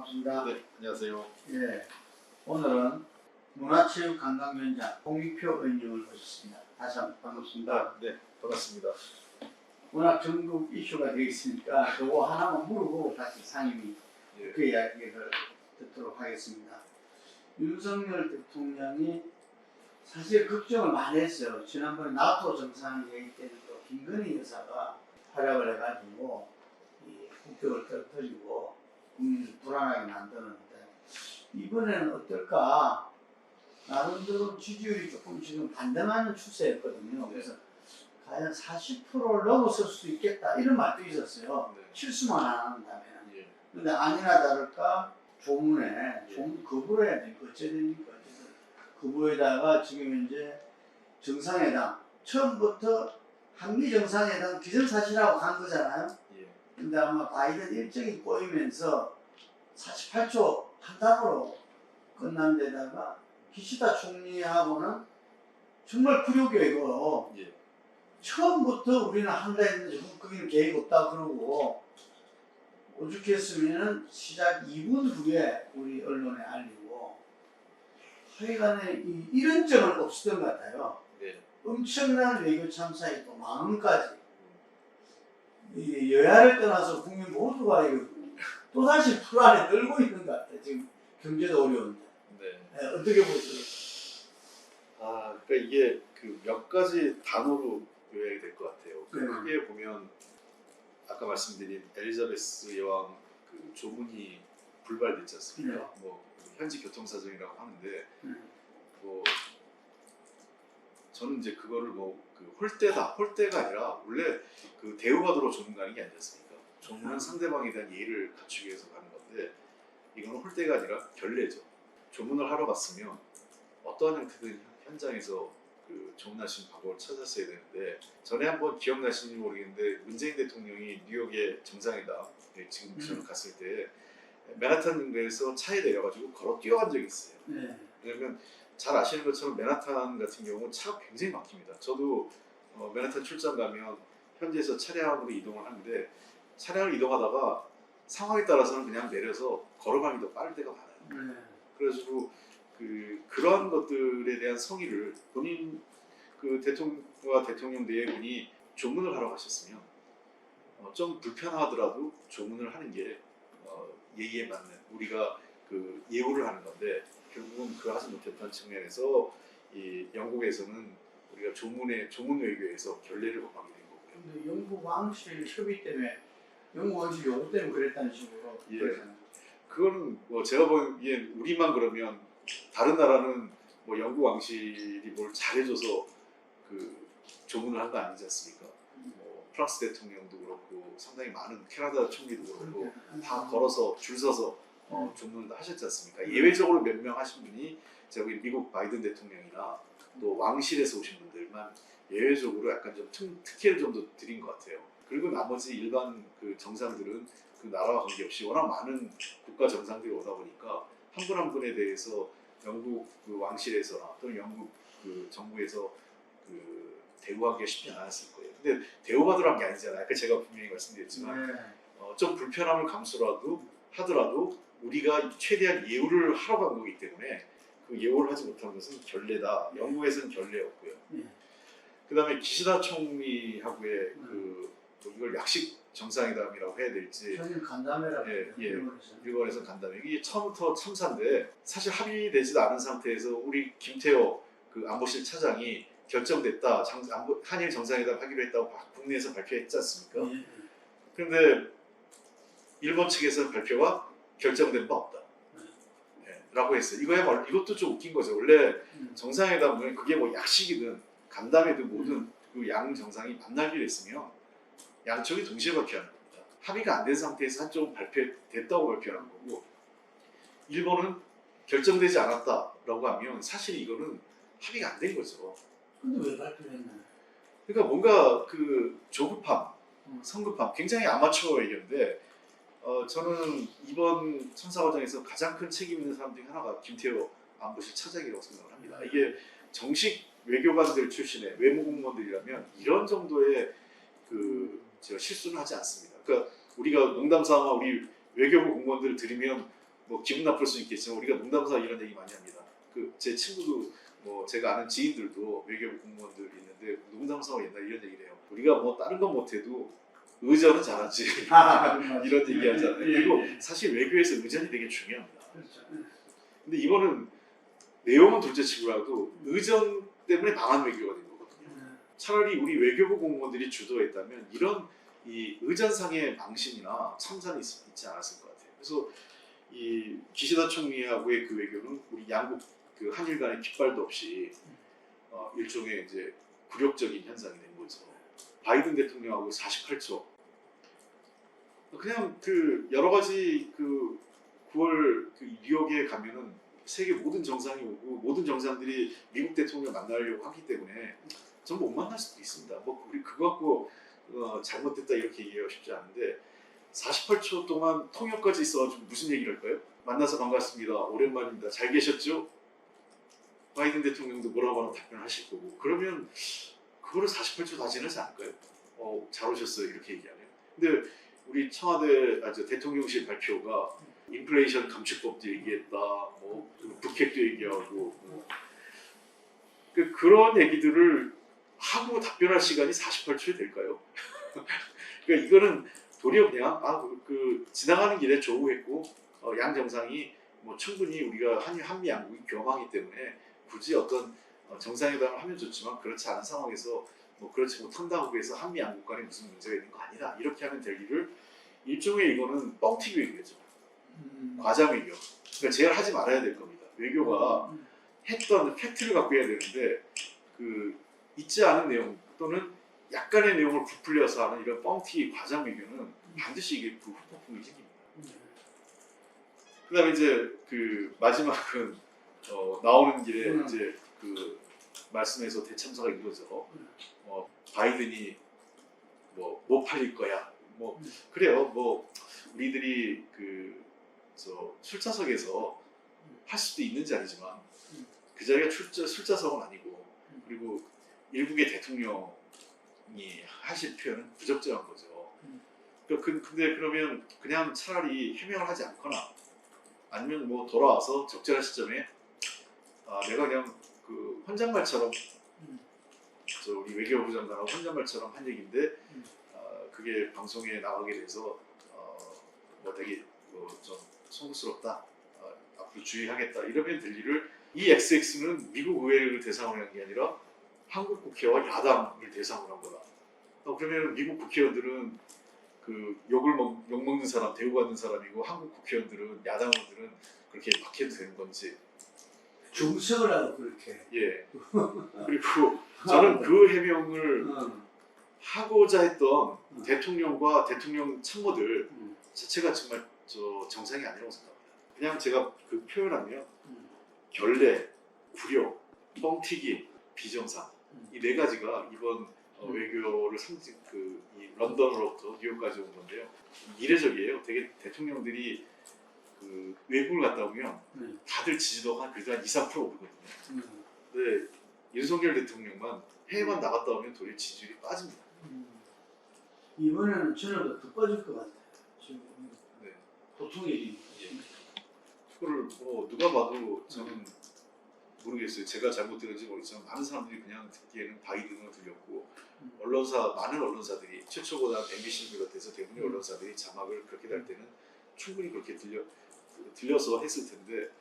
반갑습니다. 네, 안녕하세요. 예, 오늘은 문화체육관광위원장 홍익표 의원님을 모셨습니다. 다시 한번 반갑습니다. 네, 반갑습니다. 워낙 전국 이슈가 되어 있으니까 그거 하나만 물어보고 다시 상임위 그 이야기를 듣도록 하겠습니다. 윤석열 대통령이 사실 걱정을 많이 했어요. 지난번에 나토 정상회의 때는 또 김건희 여사가 활약을 해가지고 이 국격을 떨어뜨리고 국민을 불안하게 만드는데 이번에는 어떨까? 나름대로 지지율이 조금 지금 반등하는 추세였거든요. 그래서 과연 40%를 넘어설 수도 있겠다 이런 말도 있었어요. 실수만 안 한다면. 근데 아니나 다를까 조문에 조문 거부를 해야 되니까 어째 됩니까? 거부에다가 지금 현재 정상회담 처음부터 한미 정상회담 기정사실하고 간 거잖아요. 근데 아마 바이든 일정이 꼬이면서 48초 한답으로 끝난 데다가 기시다 총리하고는 정말 굴욕이고 처음부터 우리는 한다 했는데 거기는 계획 없다 그러고 오죽했으면은 시작 2분 후에 우리 언론에 알리고 하여간에 이런 점은 없었던 것 같아요. 엄청난 외교 참사에 또 마음까지 여야를 떠나서 국민 모두가 또다시 불안에 떨고 있는 것 같아요. 지금 경제도 어려운데. 네, 어떻게 보세요? 그러니까 이게 그 몇 가지 단어로 요약이 될 것 같아요. 네. 크게 보면 아까 말씀드린 엘리자베스 여왕 그 조문이 불발됐지 않습니까? 네. 뭐 현지 교통사정이라고 하는데 뭐 저는 이제 그거를 그 홀대가 아니라 원래 그 대우받으러 조문 가는 게 아니지 않습니까? 조문은 상대방에 대한 예의를 갖추기 위해서 가는 건데 이거는 홀대가 아니라 결례죠. 조문을 하러 갔으면 어떠한 형태든 현장에서 그 조문하신 방법을 찾았어야 되는데 전에 한번 기억나시는지 모르겠는데 문재인 대통령이 뉴욕에 정상회담 지금 미션을 갔을 때 맨하탄 인근에서 차에 내려가지고 걸어 뛰어간 적이 있어요. 왜냐면 잘 아시는 것처럼 맨하탄 같은 경우는 차가 굉장히 막힙니다. 저도 맨하탄 출장 가면 현지에서 차량으로 이동을 하는데 차량을 이동하다가 상황에 따라서는 그냥 내려서 걸어가기 더 빠를 때가 많아요. 그래가지고 그러한 것들에 대한 성의를 본인 그 대통령과 대통령 네 분이 조문을 하러 가셨으면 좀 불편하더라도 조문을 하는 게 예의에 맞는 우리가 그 예우를 하는 건데 결국은 그러하지 못했던 측면에서 이 영국에서는 우리가 조문 외교에서 결례를 범하게 된 거고요. 근데 영국 왕실 협의 때문에 영국 왕실 요구 때문에 그랬다는 식으로. 그거는 뭐 제가 보기엔 우리만 그러면 다른 나라는 뭐 영국 왕실이 뭘 잘해줘서 그 조문을 한 거 아니지 않습니까? 뭐 프랑스 대통령도 그렇고 상당히 많은 캐나다 총리도 그렇고 다 걸어서 줄 서서 조문을 하셨지 않습니까? 예외적으로 몇 명 하신 분이 저기 미국 바이든 대통령이나 또 왕실에서 오신 분들만 예외적으로 약간 좀 특혜를 좀 더 드린 것 같아요. 그리고 나머지 일반 그 정상들은 그 나라와 관계없이 워낙 많은 국가 정상들이 오다 보니까 한 분 한 분에 대해서 영국 그 왕실에서나 또는 영국 그 정부에서 그 대우하기가 쉽지 않았을 거예요. 근데 대우받으라는 게 아니잖아요. 아까 제가 분명히 말씀드렸지만 좀 불편함을 감수라도 하더라도 우리가 최대한 예우를 하러 간 거기 때문에 그 예우를 하지 못한 것은 결례다. 영국에서는 결례였고요. 그다음에 기시다 총리하고의 이걸 약식 정상회담이라고 해야 될지 저는 간담회라고 일본에서 간담회 이게 처음부터 참사인데 사실 합의되지도 않은 상태에서 우리 김태호 그 안보실 차장이 결정됐다 한일 정상회담 하기로 했다고 국내에서 발표했지 않습니까? 그런데 일본 측에서는 발표가 결정된 바 없다 라고 했어요. 이거야말로 이것도 좀 웃긴 거죠. 원래 정상회담은 그게 뭐 약식이든 간담회든 뭐든 그 양 정상이 만나기로 했으면 양쪽이 동시에 발표하는 겁니다. 합의가 안 된 상태에서 한쪽은 됐다고 발표하는 거고 일본은 결정되지 않았다라고 하면 사실 이거는 합의가 안 된 거죠. 근데 왜 발표를 했나요? 그러니까 뭔가 그 조급함, 성급함, 굉장히 아마추어 의견인데 저는 이번 참사 과정에서 가장 큰 책임 있는 사람 중에 하나가 김태호 안보실 차장이라고 생각을 합니다. 이게 정식 외교관들 출신의 외무공무원들이라면 이런 정도의 제가 실수는 하지 않습니다. 그러니까 우리가 농담삼아 우리 외교부 공무원들을 들이면 뭐 기분 나쁠 수 있겠지만 우리가 농담삼아 이런 얘기 많이 합니다. 그 제 친구도 뭐 제가 아는 지인들도 외교부 공무원들 있는데 농담삼아 옛날에 이런 얘기를 해요. 우리가 뭐 다른 건 못해도 의전은 잘하지. 이런 얘기 하잖아요. 그리고 사실 외교에서 의전이 되게 중요합니다. 그렇죠. 근데 이거는 내용은 둘째치고라도 의전 때문에 망한 외교가 된 거거든요. 차라리 우리 외교부 공무원들이 주도했다면 이런 이 의전상의 망신이나 참산이 있지 않았을 것 같아요. 그래서 이 기시다 총리하고의 그 외교는 우리 양국 그 한일 간의 깃발도 없이 일종의 이제 굴욕적인 현상이 된 거죠. 바이든 대통령하고 48초 그냥 그 여러 가지 그 9월 그 뉴욕에 가면은 세계 모든 정상이 오고 모든 정상들이 미국 대통령 만나려고 하기 때문에 전 못 만날 수도 있습니다. 뭐 우리 그거 갖고 잘못됐다 이렇게 얘기하고 싶지 않은데 48초 동안 통역까지 있어가지고 무슨 얘기를 할까요? 만나서 반갑습니다. 오랜만입니다. 잘 계셨죠? 바이든 대통령도 뭐라고 하나 답변하실 거고 그러면 그거를 48초 다 지나지 않을까요? 잘 오셨어요 이렇게 얘기하면. 근데 우리 청와대 대통령실 발표가 인플레이션 감축법도 얘기했다, 뭐 북핵도 얘기하고 그런 얘기들을 하고 답변할 시간이 48초에 될까요? 그러니까 이거는 도리어 그냥 지나가는 길에 조우했고 양 정상이 뭐 충분히 우리가 한미 양국이 교감하기 때문에 굳이 어떤 정상회담을 하면 좋지만 그렇지 않은 상황에서 뭐 그렇지 못한다고 해서 한미 양국 간에 무슨 문제가 있는 거 아니다 이렇게 하면 될 일을 일종의 이거는 뻥튀기 외교죠. 과장 외교. 그러니까 제일 하지 말아야 될 겁니다. 외교가 했던 팩트를 갖고 해야 되는데 그 있지 않은 내용 또는 약간의 내용을 부풀려서 하는 이런 뻥튀기 과장 외교는 반드시 이게 그 후폭풍이 생깁니다. 그다음에 이제 그 마지막은 나오는 길에 이제 그 말씀에서 대참사가 이거죠. 바이든이 뭐 못 팔릴 거야. 뭐 그래요. 뭐 우리들이 그 술자석에서 할 수도 있는 자리지만 그 자리가 술자석은 아니고 그리고 일국의 대통령이 하실 표현은 부적절한 거죠. 근데 그러면 그냥 차라리 해명을 하지 않거나 아니면 뭐 돌아와서 적절한 시점에 내가 그냥 그 혼잣말처럼 우리 외교부 장관하고 혼잣말처럼 한 얘기인데 그게 방송에 나가게 돼서 뭐 되게 좀 송구스럽다. 앞으로 주의하겠다. 이러면 될 일을 이 XX는 미국 의회를 대상으로 한 게 아니라 한국 국회와 야당을 대상으로 한 거다. 그러면 미국 국회의원들은 그 욕먹는 사람, 대우받는 사람이고 한국 국회의원들은 야당원들은 그렇게 막 해도 되는 건지. 중석을 하고 그렇게. 예. 그리고 저는 그 해명을 하고자 했던 대통령과 대통령 참모들 자체가 정말 정상이 아니라고 생각합니다. 그냥 제가 그 표현하면 결례, 굴욕, 뻥튀기, 비정상 이 네 가지가 이번 외교를 이 런던으로부터 뉴욕까지 온 건데요. 이례적이에요. 되게 대통령들이 그 외국을 갔다 오면 다들 지지도가 그래도 한 2, 3% 오르거든요. 근데 윤석열 대통령만 해외만 나갔다 오면 도리어 지지율이 빠집니다. 이번에는 저는 더 빠질 것 같아요. 지금 네. 보통 일이. 그거를 뭐 누가 봐도 저는 모르겠어요. 제가 잘못 들은지 모르겠지만 많은 사람들이 그냥 듣기에는 바이든으로 들렸고 많은 언론사들이 최초보다 MBC를 비롯해서 대부분의 언론사들이 자막을 그렇게 달 때는 충분히 그렇게 들려서 했을 텐데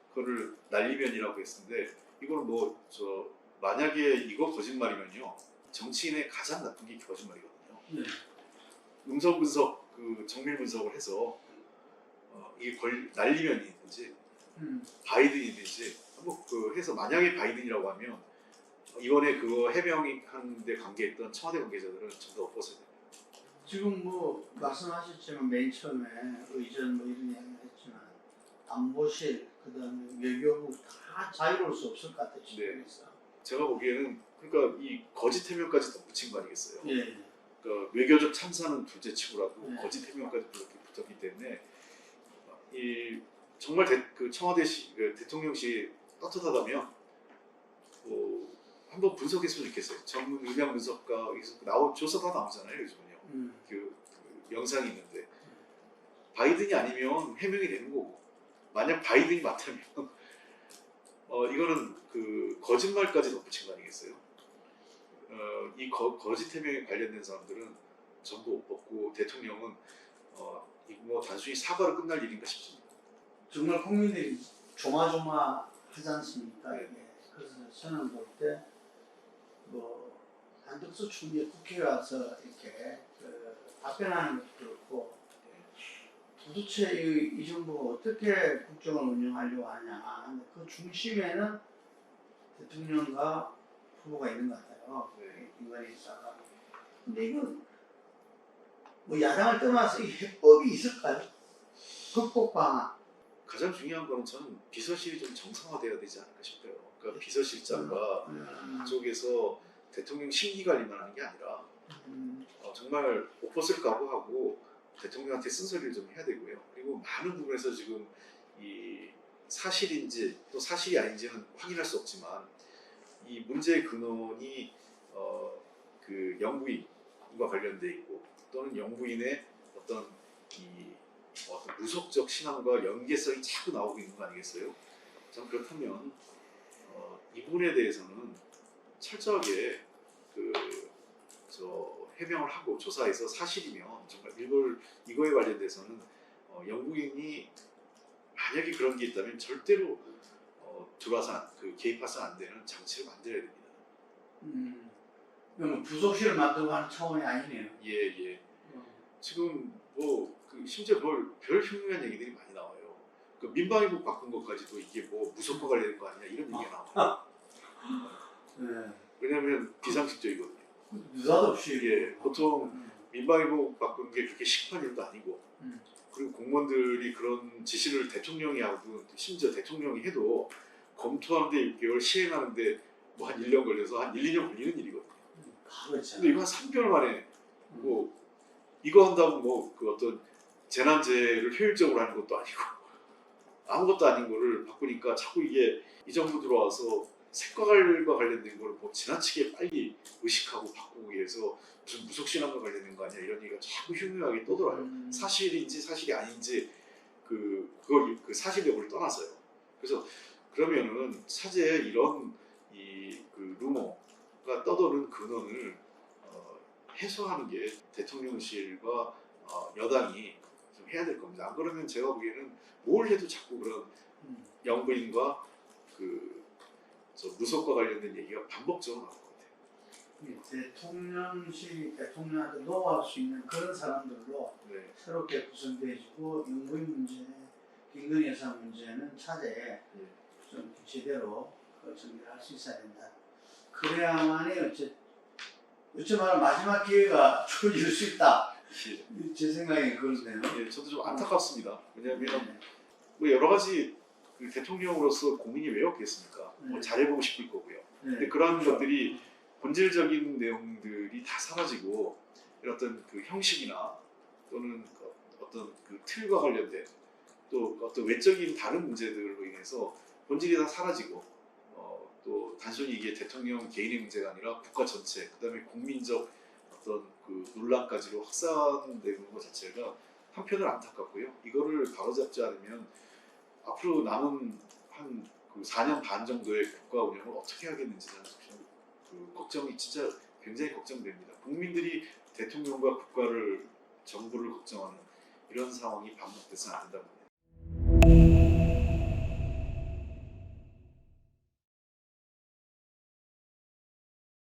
그거를 날리면이라고 했는데 이거는 만약에 이거 거짓말이면요 정치인의 가장 나쁜 게 거짓말이거든요. 음성 분석 정밀 분석을 해서 이게 날리면이든지 바이든이든지 해서 만약에 바이든이라고 하면 이번에 그거 해명하는데 관계했던 청와대 관계자들은 전부 다 엎어서야 됩니다. 지금 뭐 말씀하셨지만 맨 처음에 의전 뭐 이런 이야기 했지만 안보실 그다음에 외교부 다 자유로울 수 없을 것 같아요. 네. 제가 보기에는 그러니까 이 거짓 해명까지 덧붙인 거 아니겠어요? 예. 그러니까 외교적 참사는 둘째치고라도 네. 거짓 해명까지 그렇게 붙었기 때문에 정말 그 청와대 대통령실이 떳떳하다면 한번 분석했으면 좋겠어요. 전문 음향 분석가에서 조사 다 나오잖아요 요즘은요. 그 영상이 있는데 바이든이 아니면 해명이 되는 거고 만약 바이든이 맞다면 이거는 그 거짓말까지 덧붙인 거 아니겠어요? 이 거짓 해명에 관련된 사람들은 전부 못 벗고 대통령은 이거 뭐 단순히 사과로 끝날 일인가 싶습니다. 정말 국민들이 조마조마하지 않습니까? 네. 예. 그래서 저는 볼 때 뭐 한덕수 총리 국회에 와서 이렇게 답변하는 것도 그렇고 도대체 이 정부가 어떻게 국정을 운영하려고 하냐. 근데 그 중심에는 대통령과 후보가 있는 것 같아요. 네. 김건희 여사가. 근데 이건 뭐 야당을 떠나서 이 해법이 있을까요? 극복 방안. 가장 중요한 거는 저는 비서실이 좀 정상화돼야 되지 않을까 싶어요. 그러니까 비서실장과 그쪽에서 대통령 심기 관리만 하는 게 아니라 정말 옷벗을 각오하고 대통령한테 쓴소리를 좀 해야 되고요. 그리고 많은 부분에서 지금 이 사실인지 또 사실이 아닌지는 확인할 수 없지만 이 문제의 근원이 그 영부인과 관련돼 있고 또는 영부인의 어떤 어떤 무속적 신앙과 연계성이 자꾸 나오고 있는 거 아니겠어요? 전 그렇다면 이 부분에 대해서는 철저하게 해명을 하고 조사해서 사실이면 정말 이거에 관련돼서는 영부인이 만약에 그런 게 있다면 절대로 들어와서 개입해서 안 되는 장치를 만들어야 됩니다. 그럼 부속실을 만들고 하는 차원이 아니네요. 예. 지금 심지어 별 흉흉한 얘기들이 많이 나와요. 그 민방위법 바꾼 것까지도 이게 뭐 무속과 관련된 거 아니냐 이런 얘기가 나와요. 네. 왜냐하면 비상식적이거든요. 느닷없이 예, 보통 민방위법 바꾼 게 그렇게 시급한 일도 아니고 그리고 공무원들이 그런 지시를 대통령이 하고 심지어 대통령이 해도 검토하는데 6개월 시행하는데 뭐 한 1년 걸려서 한 1, 2년 걸리는 일이거든요. 그렇죠. 근데 이거 한 3개월 만에 뭐 이거 한다고 뭐 그 어떤 재난재해를 효율적으로 하는 것도 아니고 아무것도 아닌 거를 바꾸니까 자꾸 이게 이 정부 들어와서 색깔과 관련된 거를 뭐 지나치게 빨리 의식하고 바꾸기 위해서 무슨 무속신앙과 관련된 거 아니야 이런 얘기가 자꾸 흉흉하게 떠돌아요. 사실인지 사실이 아닌지 그걸 그 사실 여부를 떠나서요. 그래서 그러면은 사제에 이런 그 루머가 떠도는 근원을 해소하는 게 대통령실과 여당이 좀 해야 될 겁니다. 안 그러면 제가 보기에는 뭘 해도 자꾸 그런 영부인과 무속과 관련된 얘기가 반복적으로 나올 것 같아요. 대통령실이 대통령한테 노할 수 있는 그런 사람들로 네. 새롭게 구성되어지고 영부인 문제, 김건희 여사 문제는 차제에 좀 제대로 정리할 수 있어야 된다. 그래야만이 어쩌면 마지막 기회가 주어질 수 있다. 제 생각이 그런데요. 예, 저도 좀 안타깝습니다. 왜냐하면 뭐 여러 가지 대통령으로서 고민이 왜 없겠습니까? 뭐 잘해보고 싶을 거고요. 근데 그러한 것들이 본질적인 내용들이 다 사라지고 이런 어떤 그 형식이나 또는 어떤 그 틀과 관련된 또 어떤 외적인 다른 문제들로 인해서 본질이 다 사라지고 또 단순히 이게 대통령 개인의 문제가 아니라 국가 전체 그다음에 국민적 어떤 그 논란까지로 확산되는 것 자체가 한편으로 안타깝고요. 이거를 바로잡지 않으면 앞으로 남은 한 4년 반 정도의 국가 운영을 어떻게 하겠는지는 걱정이 진짜 굉장히 걱정됩니다. 국민들이 대통령과 국가를 정부를 걱정하는 이런 상황이 반복돼서는 안 된다고